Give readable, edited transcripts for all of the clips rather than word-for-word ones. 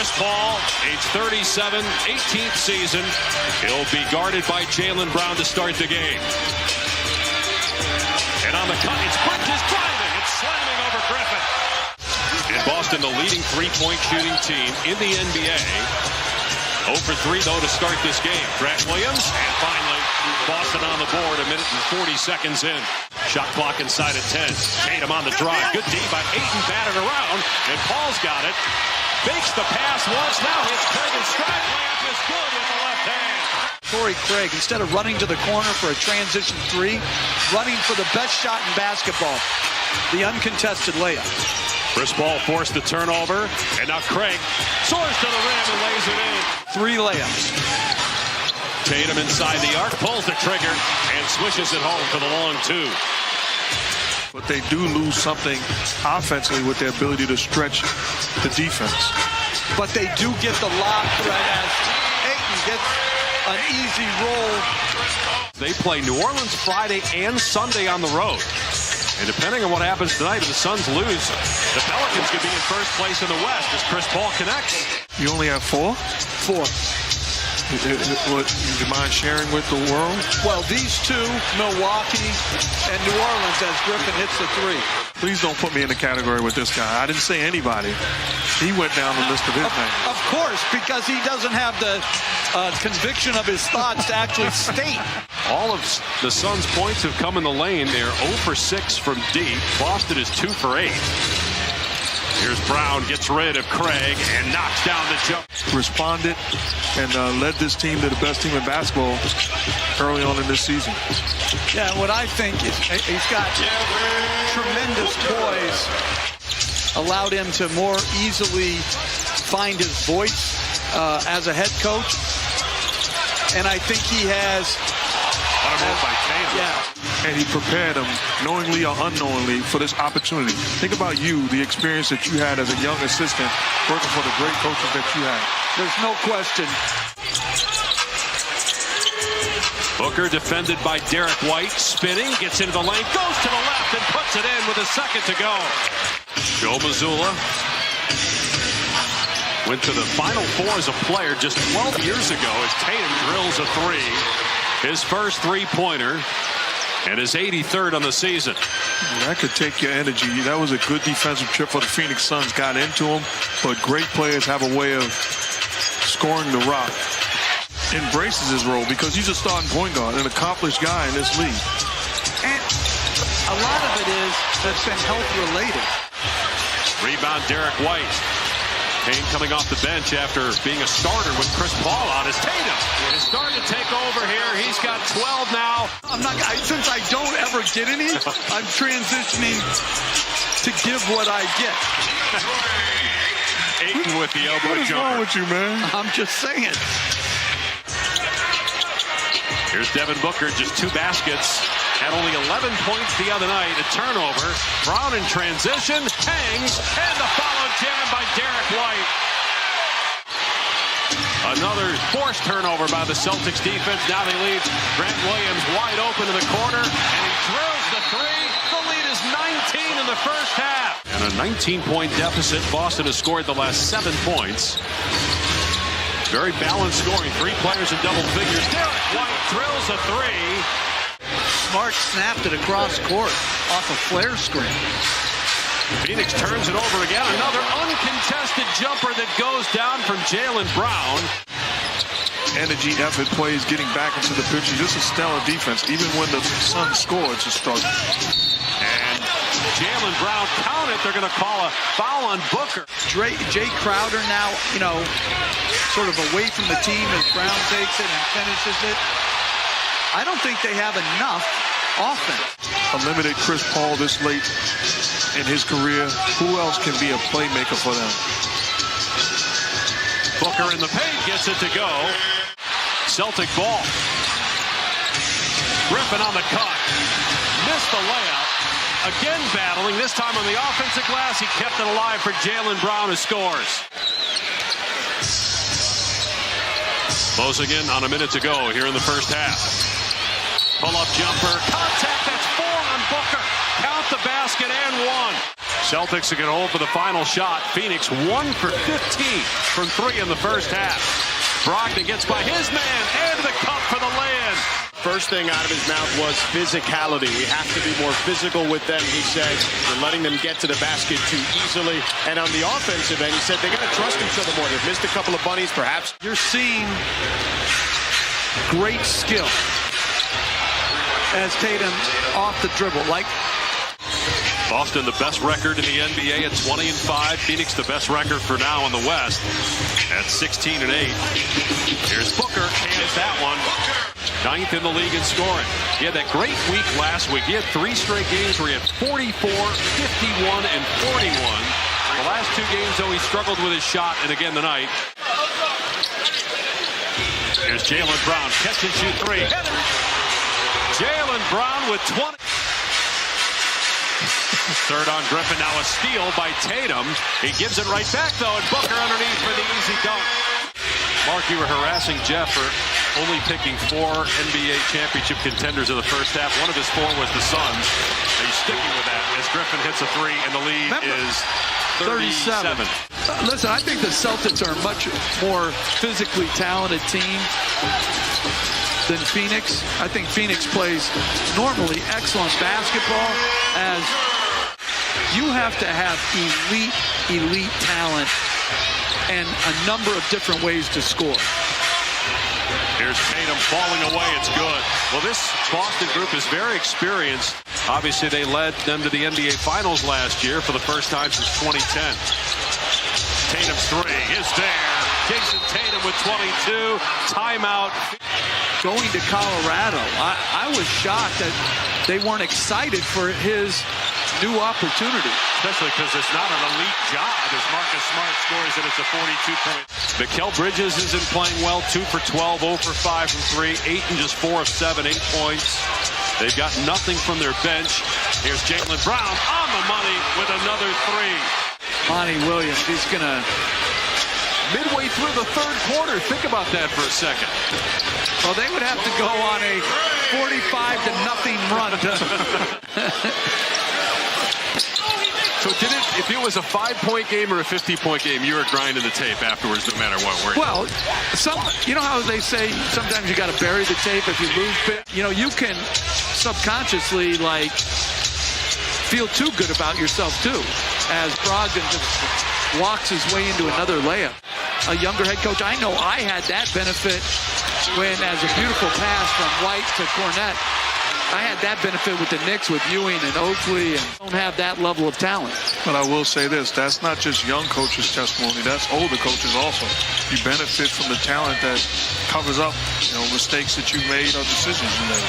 Chris Paul, age 37, 18th season. He'll be guarded by Jaylen Brown to start the game. And on the cut, it's Bridges driving. It's slamming over Griffin. And Boston, the leading three-point shooting team in the NBA. 0 for 3, though, to start this game. Grant Williams, and finally, Boston on the board, 1 minute and 40 seconds in. Shot clock inside at 10. Tatum on the drive. Good D by Ayton, batted around, and Paul's got it. Fakes the pass once, now hits Craig and stride. Layup is good with the left hand. Torrey Craig, instead of running to the corner for a transition 3, running for the best shot in basketball, the uncontested layup. Chris Paul forced the turnover, and now Craig soars to the rim and lays it in. 3 layups. Tatum inside the arc, pulls the trigger, and swishes it home for the long 2. But they do lose something offensively with their ability to stretch the defense. But they do get the lob threat as Ayton gets an easy roll. They play New Orleans Friday and Sunday on the road. And depending on what happens tonight, if the Suns lose, the Pelicans could be in first place in the West as Chris Paul connects. You only have 4? 4. Would you mind sharing with the world? Well, these 2, Milwaukee and New Orleans, as Griffin hits the 3. Please don't put me in the category with this guy. I didn't say anybody. He went down the list of his names. Of course, because he doesn't have the conviction of his thoughts to actually state. All of the Suns' points have come in the lane. They're 0 for 6 from deep. Boston is 2 for 8. Here's Brown, gets rid of Craig, and knocks down the jump. Responded and led this team to the best team in basketball early on in this season. Yeah, what I think is he's got tremendous poise. Allowed him to more easily find his voice as a head coach. And I think he has... Yeah. And he prepared him, knowingly or unknowingly, for this opportunity. Think about you, the experience that you had as a young assistant, working for the great coaches that you had. There's no question. Booker defended by Derek White, spinning, gets into the lane, goes to the left and puts it in with a second to go. Joe Mazzulla went to the Final Four as a player just 12 years ago as Tatum drills a 3. His first three-pointer and his 83rd on the season. That could take your energy. That was a good defensive trip for the Phoenix Suns. Got into him, but great players have a way of scoring the rock. Embraces his role because he's a starting point guard, an accomplished guy in this league. And a lot of it is that's been health-related. Rebound, Derek White. Kane coming off the bench after being a starter with Chris Paul on. His Tatum is starting to take over here. He's got 12 now. Since I don't ever get any, I'm transitioning to give what I get. Ayton with the elbow jumper. What's wrong with you, man? I'm just saying. Here's Devin Booker, just 2 baskets. Had only 11 points the other night. A turnover. Brown in transition. Hangs. And the follow jam by Derek White. Another forced turnover by the Celtics defense. Now they leave Grant Williams wide open in the corner. And he drills the 3. The lead is 19 in the first half. And a 19-point deficit. Boston has scored the last 7 points. Very balanced scoring. 3 players in double figures. Derek White drills a 3. Smart snapped it across court off a flare screen. Phoenix turns it over again. Another uncontested jumper that goes down from Jaylen Brown. Energy, effort, plays, getting back into the picture. This is stellar defense. Even when the Suns score, it's a struggle. And Jaylen Brown counted. They're going to call a foul on Booker. Jay Crowder now, sort of away from the team as Brown takes it and finishes it. I don't think they have enough offense. A limited Chris Paul this late in his career. Who else can be a playmaker for them? Booker in the paint gets it to go. Celtic ball. Griffin on the cut. Missed the layup. Again battling, this time on the offensive glass. He kept it alive for Jaylen Brown, who scores. Closing in on a minute to go here in the first half. Pull-up jumper. Contact, that's 4 on Booker. Count the basket and 1. Celtics are going to hold for the final shot. Phoenix 1 for 15 from 3 in the first half. Brogdon gets by his man and the cup for the lay-in. First thing out of his mouth was physicality. We have to be more physical with them, he said. We're letting them get to the basket too easily. And on the offensive end, he said they got to trust each other more. They've missed a couple of bunnies, perhaps. You're seeing great skill as Tatum off the dribble. Like Boston, the best record in the NBA at 20-5. Phoenix, the best record for now in the West at 16-8. Here's Booker, hands that one. 9th in the league in scoring. He had that great week last week. He had 3 straight games where he had 44, 51, and 41. The last 2 games, though, he struggled with his shot, and again tonight. Here's Jaylen Brown, catch and shoot 3. Jaylen Brown with 20. Third on Griffin, now a steal by Tatum. He gives it right back, though, and Booker underneath for the easy dunk. Mark, you were harassing Jeff for only picking 4 NBA championship contenders in the first half. One of his 4 was the Suns. Are you sticking with that as Griffin hits a 3 and the lead is 37? Listen, I think the Celtics are a much more physically talented team than Phoenix. I think Phoenix plays normally excellent basketball, as you have to have elite talent and a number of different ways to score. Here's Tatum falling away. It's good. Well, this Boston group is very experienced. Obviously, they led them to the NBA Finals last year for the first time since 2010. Tatum's 3 is there. Jason Tatum with 22. Timeout. Going to Colorado, I was shocked that they weren't excited for his new opportunity. Especially because it's not an elite job as Marcus Smart scores and it's a 42-point. Mikal Bridges isn't playing well. 2 for 12, 0 for 5 from 3. Ayton just 4 of 7, 8 points. They've got nothing from their bench. Here's Jaylen Brown on the money with another 3. Monty Williams, he's going to... Midway through the third quarter, think about that for a second. Well, they would have to go on a 45-0 run. So if it was a 5-point game or a 50-point game, you were grinding the tape afterwards no matter what, weren't you? Well, you know how they say sometimes you got to bury the tape if you lose. You know, you can subconsciously, like, feel too good about yourself, too, as Brogdon just walks his way into another layup. A younger head coach, I know I had that benefit when, as a beautiful pass from White to Cornette, I had that benefit with the Knicks, with Ewing and Oakley, and don't have that level of talent. But I will say this, that's not just young coaches' testimony, that's older coaches also. You benefit from the talent that covers up, mistakes that you made or decisions you made.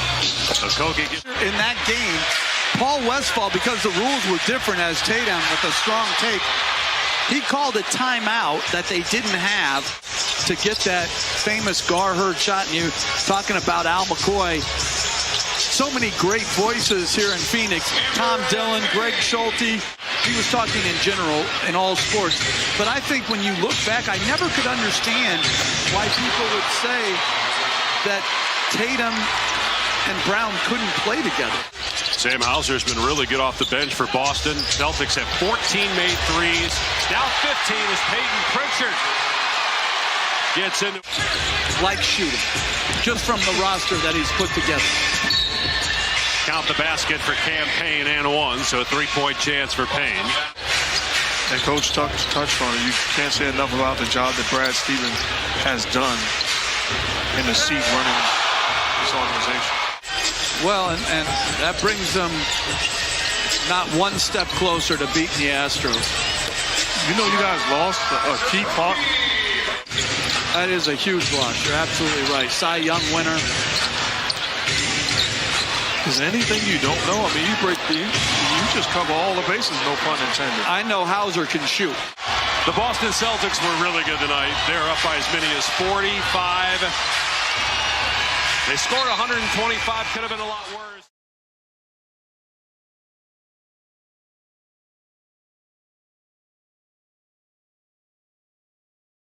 In that game, Paul Westphal, because the rules were different as Tatum with a strong take, he called a timeout that they didn't have to get that famous Gar-Hurd shot. And you talking about Al McCoy. So many great voices here in Phoenix. Tom Dillon, Greg Schulte. He was talking in general in all sports. But I think when you look back, I never could understand why people would say that Tatum and Brown couldn't play together. Sam Hauser's been really good off the bench for Boston. Celtics have 14 made threes. Now 15 is Peyton Pritchard. Gets in. Like shooting, just from the roster that he's put together. Count the basket for Cam Payne and 1, so a 3-point chance for Payne. And Coach touched on it. You can't say enough about the job that Brad Stevens has done in the seat running this organization. Well, and that brings them not one step closer to beating the Astros. You know you guys lost a key part. That is a huge loss. You're absolutely right. Cy Young winner. Is there anything you don't know? I mean, you just cover all the bases, no pun intended. I know Hauser can shoot. The Boston Celtics were really good tonight. They're up by as many as 45. They scored 125, could have been a lot worse.